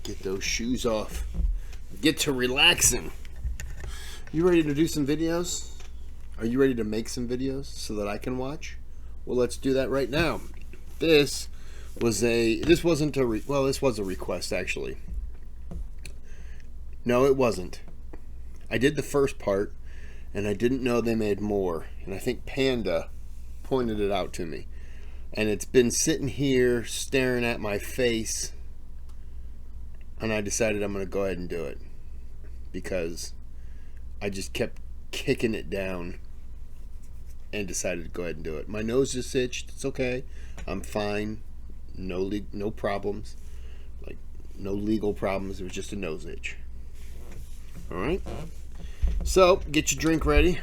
Get those shoes off. Get to relaxing. You ready to do some videos? Are you ready to make some videos so that I can watch? Well, let's do that right now. This was a request actually. No, it wasn't. I did the first part and I didn't know they made more, and I think Panda pointed it out to me. And it's been sitting here staring at my face, and I decided I'm going to go ahead and do it because I just kept kicking it down and decided to go ahead and do it. My nose just itched. It's okay. I'm fine. No problems. Like, no legal problems. It was just a nose itch. All right. So, get your drink ready.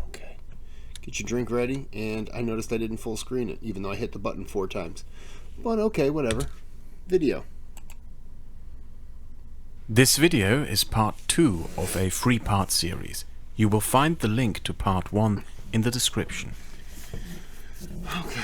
Okay. Get your drink ready. And I noticed I didn't full screen it, even though I hit the button 4 times. But okay, whatever. Video. This video is part 2 of a 3-part series. You will find the link to part 1 in the description. Okay.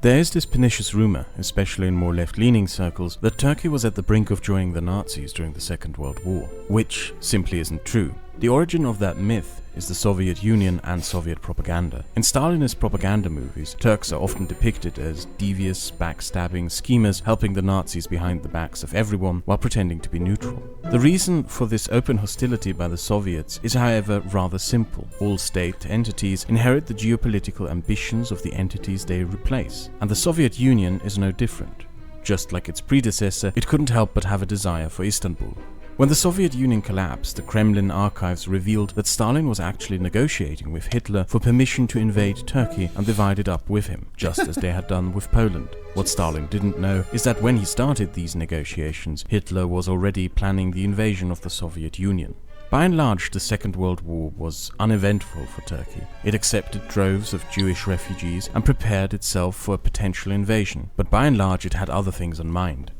There is this pernicious rumor, especially in more left-leaning circles, that Turkey was at the brink of joining the Nazis during the Second World War, which simply isn't true. The origin of that myth is the Soviet Union and Soviet propaganda. In Stalinist propaganda movies, Turks are often depicted as devious, backstabbing schemers helping the Nazis behind the backs of everyone while pretending to be neutral. The reason for this open hostility by the Soviets is, however, rather simple. All state entities inherit the geopolitical ambitions of the entities they replace, and the Soviet Union is no different. Just like its predecessor, it couldn't help but have a desire for Istanbul. When the Soviet Union collapsed, the Kremlin archives revealed that Stalin was actually negotiating with Hitler for permission to invade Turkey and divide it up with him, just as they had done with Poland. What Stalin didn't know is that when he started these negotiations, Hitler was already planning the invasion of the Soviet Union. By and large, the Second World War was uneventful for Turkey. It accepted droves of Jewish refugees and prepared itself for a potential invasion, but by and large it had other things in mind.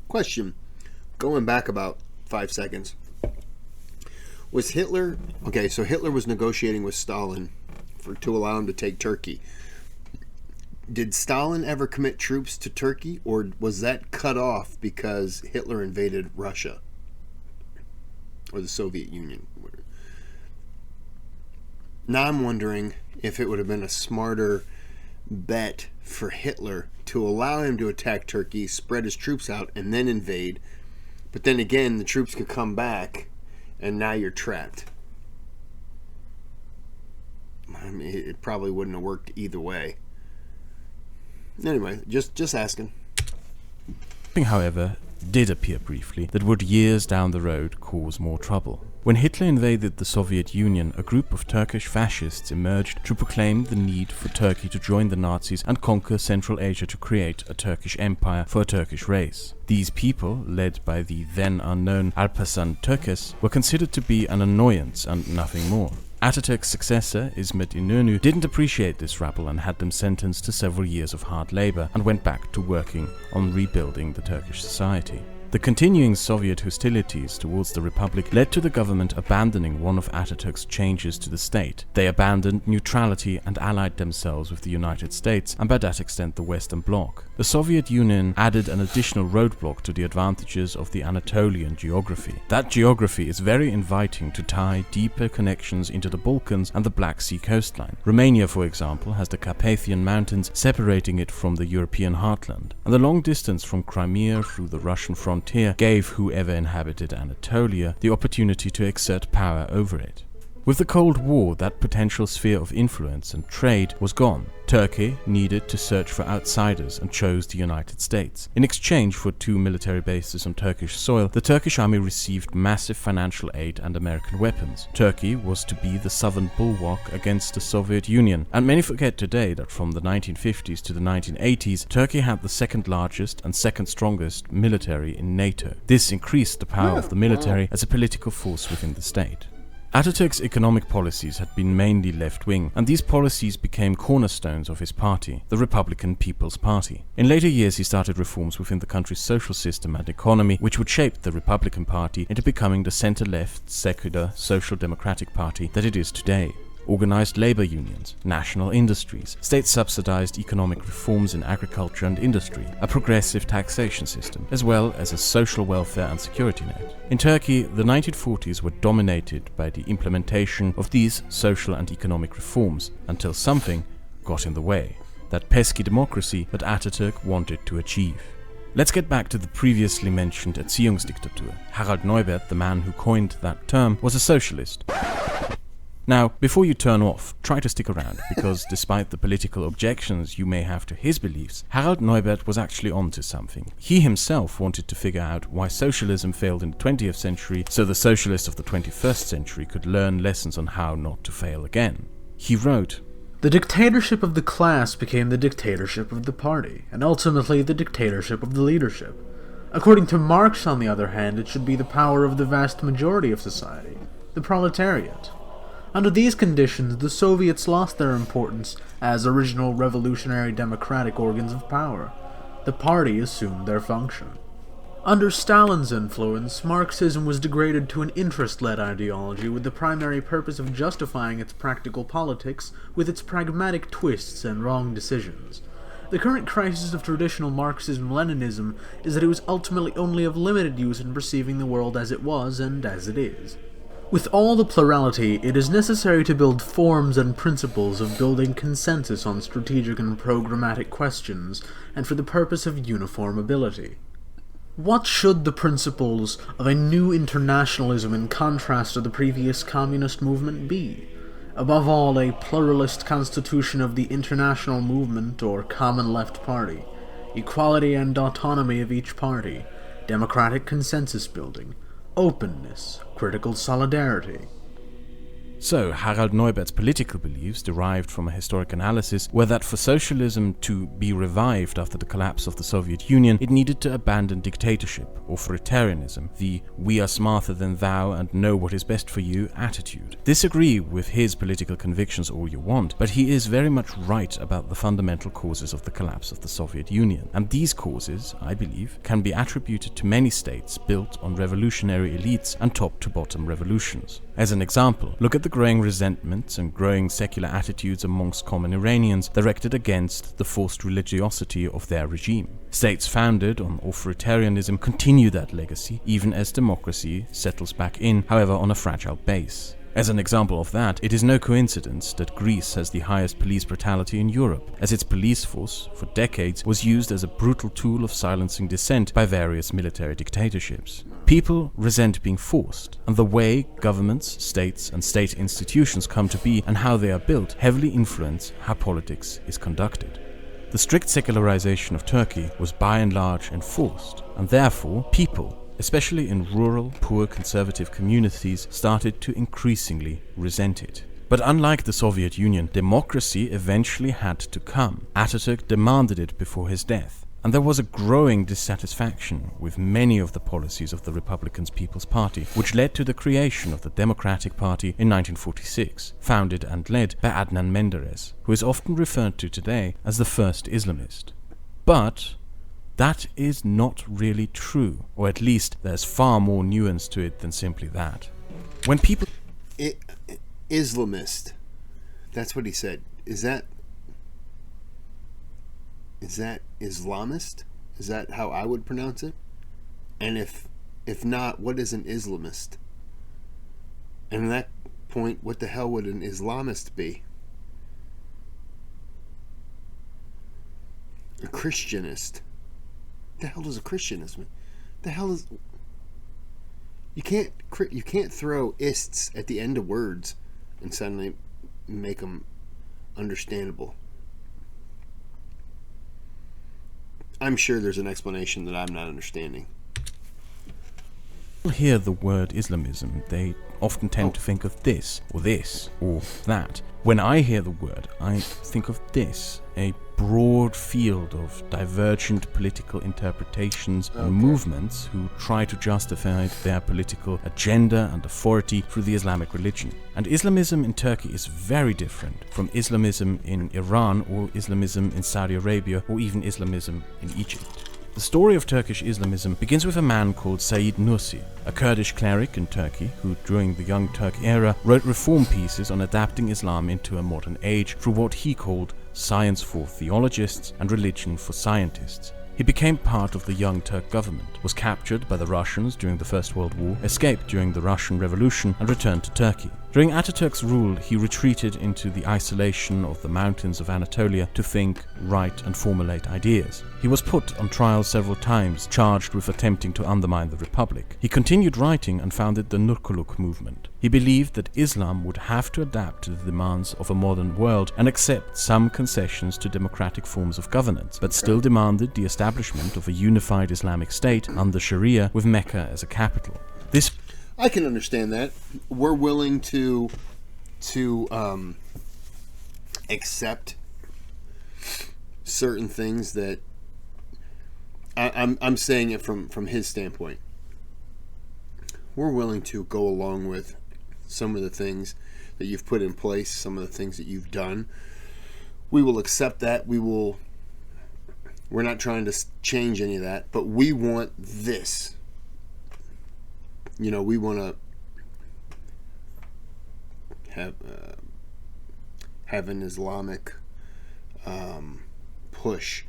Question. Going back about 5 seconds. Was Hitler... Okay, so Hitler was negotiating with Stalin to allow him to take Turkey. Did Stalin ever commit troops to Turkey, or was that cut off because Hitler invaded Russia? Or the Soviet Union? Now I'm wondering if it would have been a smarter bet for Hitler to allow him to attack Turkey, spread his troops out, and then invade. But then again, the troops could come back, and now you're trapped. I mean, it probably wouldn't have worked either way. Anyway, just asking. However, did appear briefly that would years down the road cause more trouble. When Hitler invaded the Soviet Union, a group of Turkish fascists emerged to proclaim the need for Turkey to join the Nazis and conquer Central Asia to create a Turkish empire for a Turkish race. These people, led by the then unknown Alparslan Türkes, were considered to be an annoyance and nothing more. Ataturk's successor, İsmet İnönü, didn't appreciate this rabble and had them sentenced to several years of hard labor and went back to working on rebuilding the Turkish society. The continuing Soviet hostilities towards the Republic led to the government abandoning one of Ataturk's changes to the state. They abandoned neutrality and allied themselves with the United States and by that extent the Western Bloc. The Soviet Union added an additional roadblock to the advantages of the Anatolian geography. That geography is very inviting to tie deeper connections into the Balkans and the Black Sea coastline. Romania, for example, has the Carpathian Mountains separating it from the European heartland, and the long distance from Crimea through the Russian frontier gave whoever inhabited Anatolia the opportunity to exert power over it. With the Cold War, that potential sphere of influence and trade was gone. Turkey needed to search for outsiders and chose the United States. In exchange for 2 military bases on Turkish soil, the Turkish army received massive financial aid and American weapons. Turkey was to be the southern bulwark against the Soviet Union, and many forget today that from the 1950s to the 1980s, Turkey had the second largest and second strongest military in NATO. This increased the power of the military as a political force within the state. Ataturk's economic policies had been mainly left-wing, and these policies became cornerstones of his party, the Republican People's Party. In later years he started reforms within the country's social system and economy, which would shape the Republican Party into becoming the center-left, secular, social democratic party that it is today. Organized labor unions, national industries, state-subsidized economic reforms in agriculture and industry, a progressive taxation system, as well as a social welfare and security net. In Turkey, the 1940s were dominated by the implementation of these social and economic reforms, until something got in the way. That pesky democracy that Ataturk wanted to achieve. Let's get back to the previously mentioned Erziehungsdiktatur. Harald Neubert, the man who coined that term, was a socialist. Now, before you turn off, try to stick around, because despite the political objections you may have to his beliefs, Harald Neubert was actually onto something. He himself wanted to figure out why socialism failed in the 20th century, so the socialists of the 21st century could learn lessons on how not to fail again. He wrote, "The dictatorship of the class became the dictatorship of the party, and ultimately the dictatorship of the leadership. According to Marx, on the other hand, it should be the power of the vast majority of society, the proletariat. Under these conditions, the Soviets lost their importance as original revolutionary democratic organs of power. The party assumed their function. Under Stalin's influence, Marxism was degraded to an interest-led ideology with the primary purpose of justifying its practical politics with its pragmatic twists and wrong decisions. The current crisis of traditional Marxism-Leninism is that it was ultimately only of limited use in perceiving the world as it was and as it is. With all the plurality, it is necessary to build forms and principles of building consensus on strategic and programmatic questions, and for the purpose of uniformability. What should the principles of a new internationalism in contrast to the previous communist movement be? Above all, a pluralist constitution of the international movement or common left party, equality and autonomy of each party, democratic consensus building, openness, critical solidarity." So, Harald Neubert's political beliefs, derived from a historic analysis, were that for socialism to be revived after the collapse of the Soviet Union, it needed to abandon dictatorship, authoritarianism, the "we are smarter than thou and know what is best for you" attitude. Disagree with his political convictions all you want, but he is very much right about the fundamental causes of the collapse of the Soviet Union. And these causes, I believe, can be attributed to many states built on revolutionary elites and top-to-bottom revolutions. As an example, look at the growing resentments and growing secular attitudes amongst common Iranians directed against the forced religiosity of their regime. States founded on authoritarianism continue that legacy, even as democracy settles back in, however on a fragile base. As an example of that, it is no coincidence that Greece has the highest police brutality in Europe, as its police force, for decades, was used as a brutal tool of silencing dissent by various military dictatorships. People resent being forced, and the way governments, states, and state institutions come to be and how they are built heavily influence how politics is conducted. The strict secularization of Turkey was by and large enforced, and therefore people, especially in rural, poor conservative communities, started to increasingly resent it. But unlike the Soviet Union, democracy eventually had to come. Ataturk demanded it before his death, and there was a growing dissatisfaction with many of the policies of the Republican People's Party, which led to the creation of the Democratic Party in 1946, founded and led by Adnan Menderes, who is often referred to today as the first Islamist. But that is not really true, or at least there's far more nuance to it than simply that. When people... Islamist. That's what he said. Is that Islamist? Is that how I would pronounce it? And if not, what is an Islamist? And at that point, what the hell would an Islamist be? A Christianist. The hell does a Christianist mean? The hell is... You can't throw ists at the end of words and suddenly make them understandable. I'm sure there's an explanation that I'm not understanding. People hear the word Islamism, they often tend to think of this, or that. When I hear the word, I think of this, a broad field of divergent political interpretations and movements who try to justify their political agenda and authority through the Islamic religion. And Islamism in Turkey is very different from Islamism in Iran or Islamism in Saudi Arabia or even Islamism in Egypt. The story of Turkish Islamism begins with a man called Said Nursi, a Kurdish cleric in Turkey who, during the Young Turk era, wrote reform pieces on adapting Islam into a modern age through what he called science for theologists and religion for scientists. He became part of the Young Turk government, was captured by the Russians during the First World War, escaped during the Russian Revolution, and returned to Turkey. During Ataturk's rule, he retreated into the isolation of the mountains of Anatolia to think, write, and formulate ideas. He was put on trial several times, charged with attempting to undermine the Republic. He continued writing and founded the Nurkuluk movement. He believed that Islam would have to adapt to the demands of a modern world and accept some concessions to democratic forms of governance, but still demanded the establishment of a unified Islamic state under Sharia with Mecca as a capital. This I can understand that. We're willing to accept certain things that I'm saying it from his standpoint. We're willing to go along with some of the things that you've put in place, some of the things that you've done. We will accept that. We're not trying to change any of that, but we want this. We want to have an Islamic push.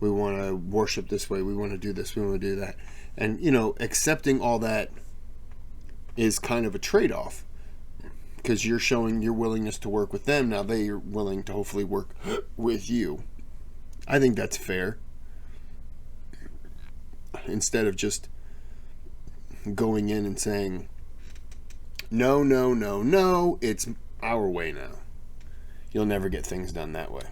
We want to worship this way. We want to do this. We want to do that. And, accepting all that is kind of a trade-off because you're showing your willingness to work with them. Now they are willing to hopefully work with you. I think that's fair. Instead of just going in and saying, no, it's our way now. You'll never get things done that way.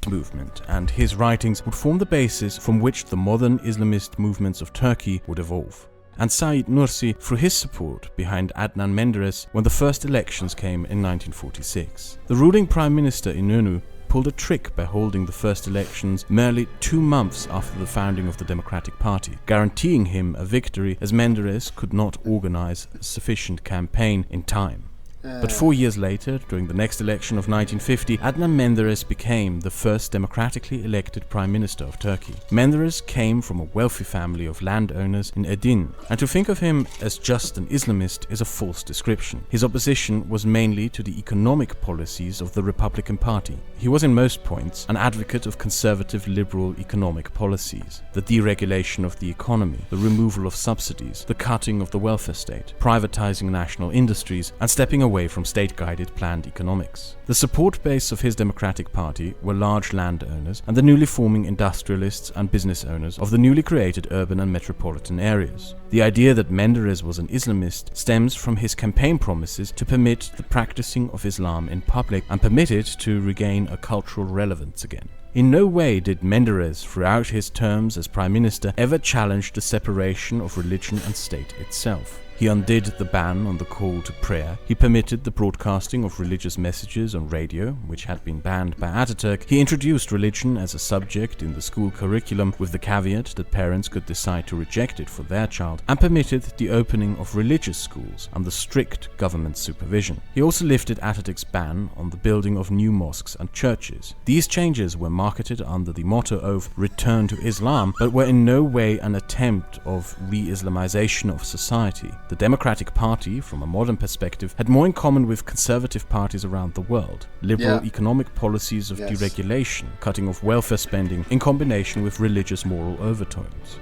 Movement, and his writings would form the basis from which the modern Islamist movements of Turkey would evolve. And Said Nursi, through his support behind Adnan Menderes when the first elections came in 1946. The ruling Prime Minister Inönü pulled a trick by holding the first elections merely 2 months after the founding of the Democratic Party, guaranteeing him a victory as Menderes could not organize a sufficient campaign in time. But 4 years later, during the next election of 1950, Adnan Menderes became the first democratically elected Prime Minister of Turkey. Menderes came from a wealthy family of landowners in Edin, and to think of him as just an Islamist is a false description. His opposition was mainly to the economic policies of the Republican Party. He was in most points an advocate of conservative liberal economic policies, the deregulation of the economy, the removal of subsidies, the cutting of the welfare state, privatizing national industries, and stepping away from state-guided planned economics. The support base of his Democratic Party were large landowners and the newly forming industrialists and business owners of the newly created urban and metropolitan areas. The idea that Menderes was an Islamist stems from his campaign promises to permit the practicing of Islam in public and permit it to regain a cultural relevance again. In no way did Menderes, throughout his terms as Prime Minister, ever challenge the separation of religion and state itself. He undid the ban on the call to prayer. He permitted the broadcasting of religious messages on radio, which had been banned by Ataturk. He introduced religion as a subject in the school curriculum with the caveat that parents could decide to reject it for their child, and permitted the opening of religious schools under strict government supervision. He also lifted Ataturk's ban on the building of new mosques and churches. These changes were marketed under the motto of "Return to Islam," but were in no way an attempt of re-Islamization of society. The Democratic Party, from a modern perspective, had more in common with conservative parties around the world. Liberal economic policies of deregulation, cutting off welfare spending, in combination with religious moral overtones.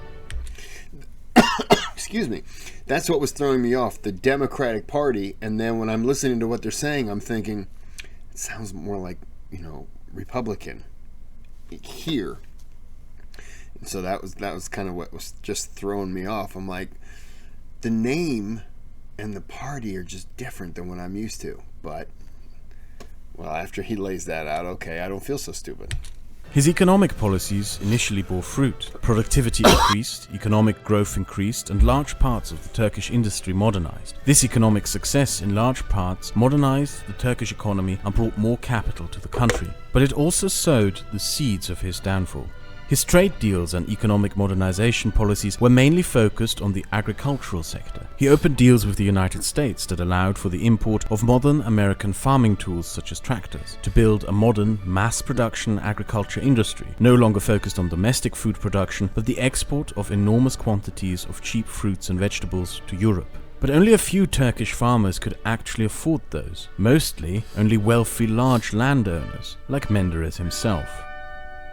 Excuse me. That's what was throwing me off, the Democratic Party, and then when I'm listening to what they're saying, I'm thinking, it sounds more like, Republican here. And so that was kind of what was just throwing me off. I'm like, the name and the party are just different than what I'm used to. But, well, after he lays that out, okay, I don't feel so stupid. His economic policies initially bore fruit. Productivity increased, economic growth increased, and large parts of the Turkish industry modernized. This economic success in large parts modernized the Turkish economy and brought more capital to the country. But it also sowed the seeds of his downfall. His trade deals and economic modernization policies were mainly focused on the agricultural sector. He opened deals with the United States that allowed for the import of modern American farming tools such as tractors, to build a modern, mass-production agriculture industry, no longer focused on domestic food production, but the export of enormous quantities of cheap fruits and vegetables to Europe. But only a few Turkish farmers could actually afford those, mostly only wealthy large landowners, like Menderes himself.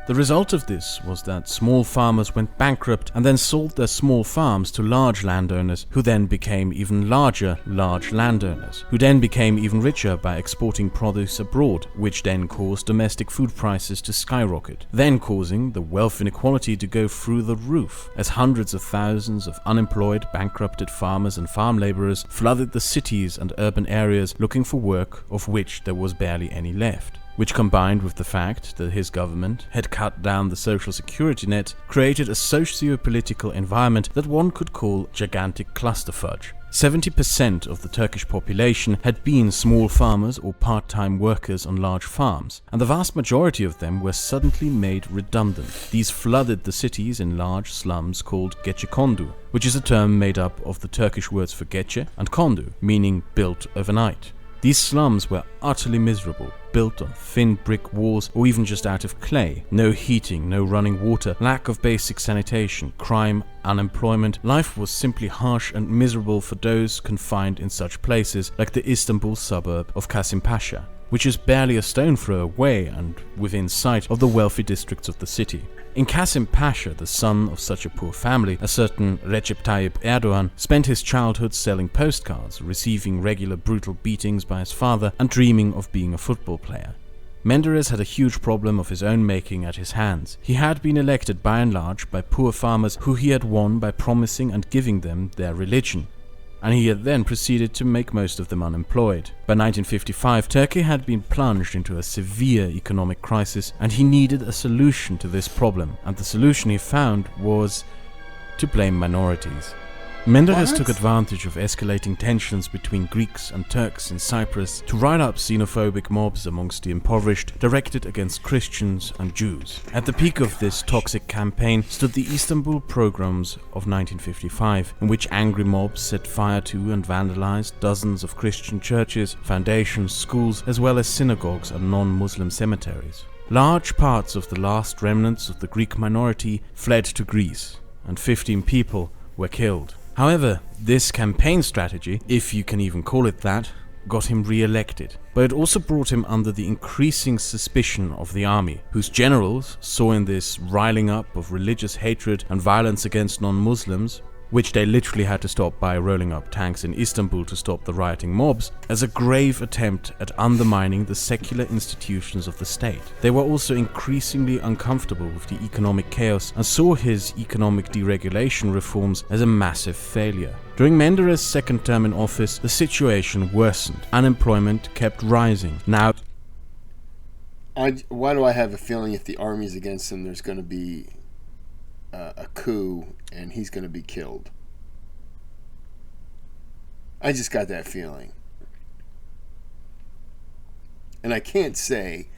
The result of this was that small farmers went bankrupt and then sold their small farms to large landowners, who then became even larger large landowners, who then became even richer by exporting produce abroad, which then caused domestic food prices to skyrocket, then causing the wealth inequality to go through the roof, as hundreds of thousands of unemployed, bankrupted farmers and farm laborers flooded the cities and urban areas looking for work, of which there was barely any left. Which, combined with the fact that his government had cut down the social security net, created a socio-political environment that one could call gigantic clusterfudge. 70% of the Turkish population had been small farmers or part-time workers on large farms, and the vast majority of them were suddenly made redundant. These flooded the cities in large slums called gecekondu, which is a term made up of the Turkish words for gece and kondu, meaning built overnight. These slums were utterly miserable, built on thin brick walls or even just out of clay. No heating, no running water, lack of basic sanitation, crime, unemployment. Life was simply harsh and miserable for those confined in such places like the Istanbul suburb of Kasimpasha, which is barely a stone throw away and within sight of the wealthy districts of the city. In Kasimpasha, the son of such a poor family, a certain Recep Tayyip Erdogan, spent his childhood selling postcards, receiving regular brutal beatings by his father, and dreaming of being a football player. Menderes had a huge problem of his own making at his hands. He had been elected by and large by poor farmers who he had won by promising and giving them their religion, and he had then proceeded to make most of them unemployed. By 1955, Turkey had been plunged into a severe economic crisis, and he needed a solution to this problem, and the solution he found was to blame minorities. Menderes took advantage of escalating tensions between Greeks and Turks in Cyprus to rile up xenophobic mobs amongst the impoverished, directed against Christians and Jews. At the peak of this toxic campaign stood the Istanbul pogroms of 1955, in which angry mobs set fire to and vandalized dozens of Christian churches, foundations, schools, as well as synagogues and non-Muslim cemeteries. Large parts of the last remnants of the Greek minority fled to Greece, and 15 people were killed. However, this campaign strategy, if you can even call it that, got him re-elected, but it also brought him under the increasing suspicion of the army, whose generals saw in this riling up of religious hatred and violence against non-Muslims, which they literally had to stop by rolling up tanks in Istanbul to stop the rioting mobs, as a grave attempt at undermining the secular institutions of the state. They were also increasingly uncomfortable with the economic chaos and saw his economic deregulation reforms as a massive failure. During Menderes' second term in office, the situation worsened. Unemployment kept rising. Now, why do I have a feeling if the army's against him, there's going to be a coup and he's going to be killed? I just got that feeling. And I can't say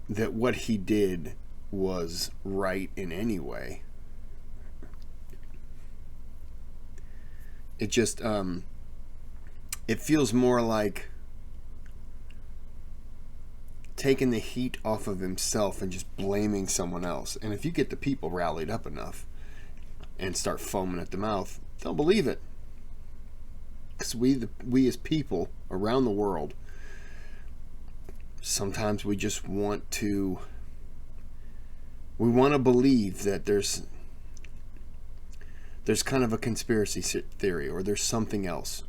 that what he did was right in any way. It just it feels more like taking the heat off of himself and just blaming someone else. And if you get the people rallied up enough and start foaming at the mouth, they'll believe it. Because we as people around the world, sometimes we just want to believe that there's kind of a conspiracy theory, or there's something else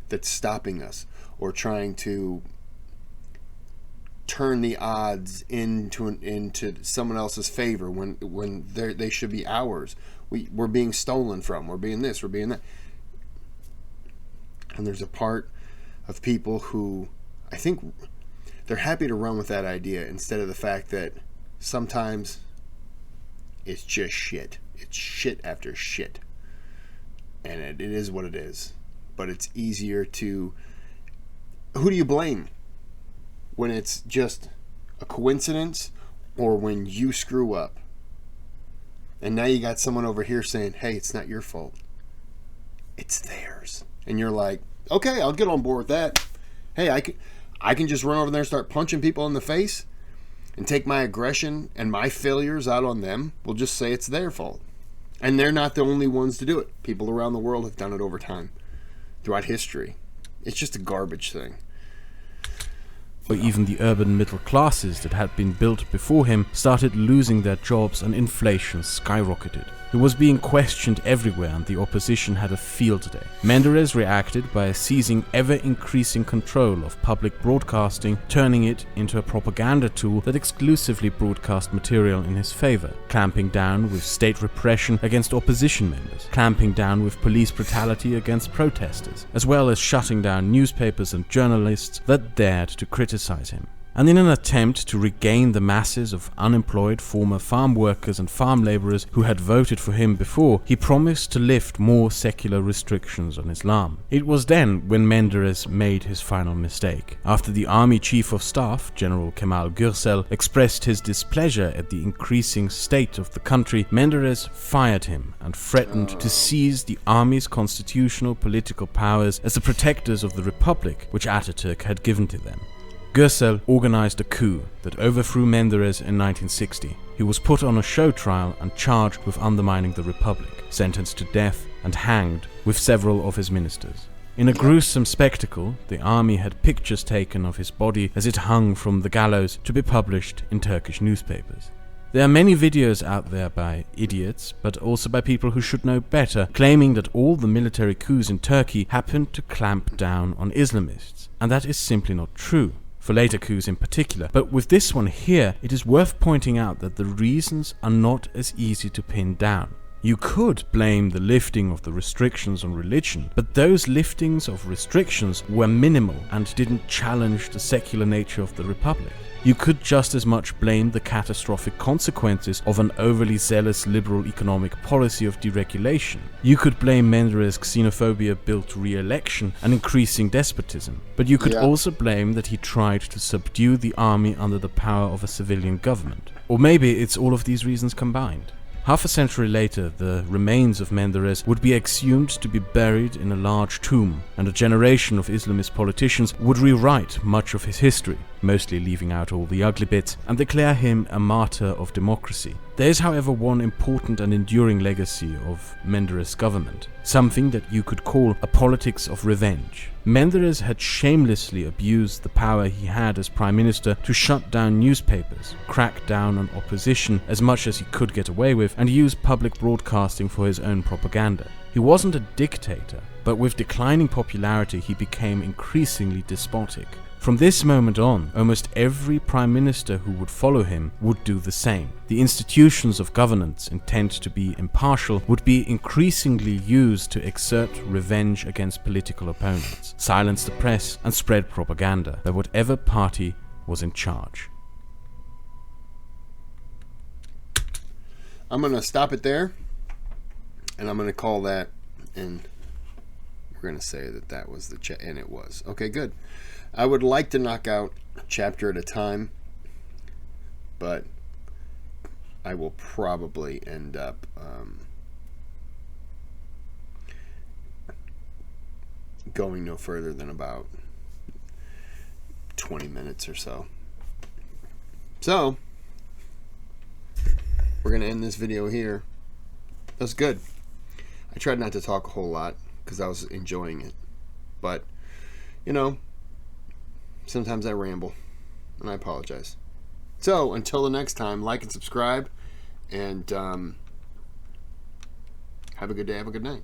that's stopping us, or trying to turn the odds into someone else's favor when they should be ours. We're being stolen from. We're being this. We're being that. And there's a part of people who, I think, they're happy to run with that idea instead of the fact that sometimes it's just shit. It's shit after shit. And it is what it is. But it's easier to... Who do you blame? When it's just a coincidence or when you screw up? And now you got someone over here saying, hey, it's not your fault. It's theirs. And you're like, okay, I'll get on board with that. Hey, I can just run over there and start punching people in the face and take my aggression and my failures out on them. We'll just say it's their fault. And they're not the only ones to do it. People around the world have done it over time, throughout history. It's just a garbage thing. Or even the urban middle classes that had been built before him started losing their jobs and inflation skyrocketed. He was being questioned everywhere and the opposition had a field day. Menderes reacted by seizing ever-increasing control of public broadcasting, turning it into a propaganda tool that exclusively broadcast material in his favor, clamping down with state repression against opposition members, clamping down with police brutality against protesters, as well as shutting down newspapers and journalists that dared to criticize him. And in an attempt to regain the masses of unemployed former farm workers and farm laborers who had voted for him before, he promised to lift more secular restrictions on Islam. It was then when Menderes made his final mistake. After the army chief of staff, General Kemal Gürsel, expressed his displeasure at the increasing state of the country, Menderes fired him and threatened to seize the army's constitutional political powers as the protectors of the republic which Ataturk had given to them. Gürsel organized a coup that overthrew Menderes in 1960. He was put on a show trial and charged with undermining the republic, sentenced to death and hanged with several of his ministers. In a gruesome spectacle, the army had pictures taken of his body as it hung from the gallows to be published in Turkish newspapers. There are many videos out there by idiots, but also by people who should know better, claiming that all the military coups in Turkey happened to clamp down on Islamists, and that is simply not true. For later coups in particular. But with this one here, it is worth pointing out that the reasons are not as easy to pin down. You could blame the lifting of the restrictions on religion, but those liftings of restrictions were minimal and didn't challenge the secular nature of the republic. You could just as much blame the catastrophic consequences of an overly zealous liberal economic policy of deregulation. You could blame Menderes' xenophobia-built re-election and increasing despotism. But you could also blame that he tried to subdue the army under the power of a civilian government. Or maybe it's all of these reasons combined. Half a century later, the remains of Menderes would be exhumed to be buried in a large tomb, and a generation of Islamist politicians would rewrite much of his history, mostly leaving out all the ugly bits, and declare him a martyr of democracy. There is, however, one important and enduring legacy of Menderes' government, something that you could call a politics of revenge. Menderes had shamelessly abused the power he had as prime minister to shut down newspapers, crack down on opposition as much as he could get away with, and use public broadcasting for his own propaganda. He wasn't a dictator, but with declining popularity he became increasingly despotic. From this moment on, almost every prime minister who would follow him would do the same. The institutions of governance, intent to be impartial, would be increasingly used to exert revenge against political opponents, silence the press, and spread propaganda by whatever party was in charge. I'm going to stop it there, and I'm going to call that, and we're going to say that that was the and it was. Okay, good. I would like to knock out a chapter at a time, but I will probably end up going no further than about 20 minutes or so. So, we're going to end this video here. That's good. I tried not to talk a whole lot because I was enjoying it. But, you know, sometimes I ramble, and I apologize. So, until the next time, like and subscribe, and have a good day, have a good night.